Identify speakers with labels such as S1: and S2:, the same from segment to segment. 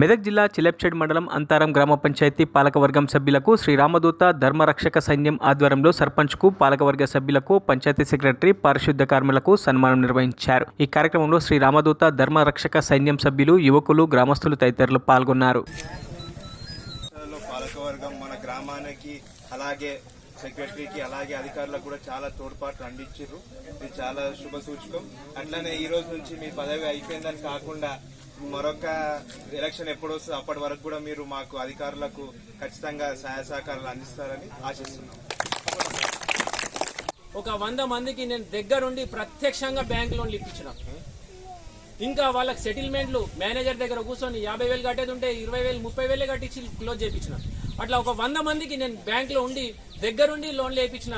S1: మెదక్ జిల్లా చిలెప్చెడ్ మండలం అంతారం గ్రామ పంచాయతీ పాలకవర్గం సభ్యులకు శ్రీ రామదూత ధర్మరక్షక సైన్యం ఆధ్వర్యంలో సర్పంచ్కు పాలకవర్గ సభ్యులకు పంచాయతీ సెక్రటరీ పారిశుద్ధ కార్మికులకు సన్మానం నిర్వహించారు. ఈ కార్యక్రమంలో శ్రీ రామదూత ధర్మరక్షక సైన్యం సభ్యులు, యువకులు, గ్రామస్తులు తదితరులు పాల్గొన్నారు.
S2: పాలకవర్గం మన గ్రామానికి అలాగే సెక్రటరీకి అలాగే అధికారులకు కూడా చాలా తోడ్పాటు అందించారు. ఇది చాలా శుభ సూచకం. అట్లనే ఈ రోజు నుంచి మీ పదవి అయిపోయిందని కాకుండా మరొక ఎలక్షన్ ఎప్పుడు వస్తుందో అప్పటి వరకు కూడా మీరు మాకు అధికారులకు ఖచ్చితంగా సహాయ సహకారాలు అందిస్తారని ఆశిస్తున్నాం.
S3: ఒక 100 మందికి నేను దగ్గరుండి ప్రత్యక్షంగా బ్యాంక్ లోన్లు ఇప్పించిన. ఇంకా వాళ్ళకి సెటిల్మెంట్లు మేనేజర్ దగ్గర కూర్చొని 50,000 కట్టేది ఉంటే 20,000, 30,000 కట్టించి క్లోజ్ చేయించిన. అట్లా ఒక 100 మందికి నేను బ్యాంక్ లో ఉండి దగ్గరుండి లోన్లు వేయించిన.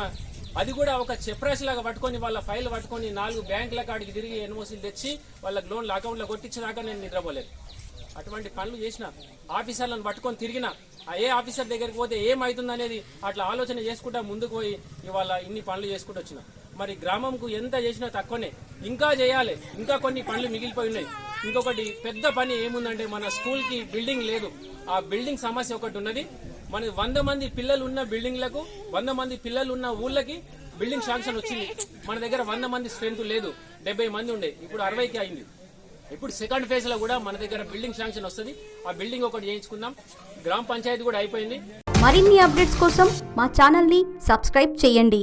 S3: అది కూడా ఒక చెప్రాష్ లాగా పట్టుకొని వాళ్ళ ఫైల్ పట్టుకొని 4 బ్యాంకుల కాడికి తిరిగి ఎన్ఓసీలు తెచ్చి వాళ్ళకి లోన్లు అకౌంట్లో కొట్టించేదాకా నేను నిద్రపోలేదు. అటువంటి పనులు చేసిన. ఆఫీసర్లను పట్టుకొని తిరిగిన. ఏ ఆఫీసర్ దగ్గరికి పోతే ఏమవుతుంది అనేది అట్లా ఆలోచన చేసుకుంటా ముందుకు పోయి ఇవాళ ఇన్ని పనులు చేసుకుంటూ వచ్చిన. మరి గ్రామంకు ఎంత చేసినా తక్కువనే, ఇంకా చేయాలి. ఇంకా కొన్ని పనులు మిగిలిపోయి ఉన్నాయి. ఇంకొకటి పెద్ద పని ఏముందంటే మన స్కూల్కి బిల్డింగ్ లేదు. ఆ బిల్డింగ్ సమస్య ఒకటి ఉన్నది. మన 100 మంది పిల్లలు ఉన్న బిల్డింగ్లకు 100 మంది పిల్లలు ఉన్న ఊళ్ళకి బిల్డింగ్ శాంక్షన్ వచ్చింది. మన దగ్గర 100 మంది స్ట్రెంత్ లేదు, 70 మంది ఉండే, ఇప్పుడు 60కి అయింది. ఇప్పుడు సెకండ్ ఫేజ్ లో కూడా మన దగ్గర బిల్డింగ్ శాంక్షన్ వస్తుంది. ఆ బిల్డింగ్ ఒకటి చేయించుకుందాం. గ్రామ పంచాయతీ కూడా అయిపోయింది.
S4: మరిన్ని అప్డేట్స్ కోసం మా ఛానల్ ని సబ్స్క్రైబ్ చేయండి.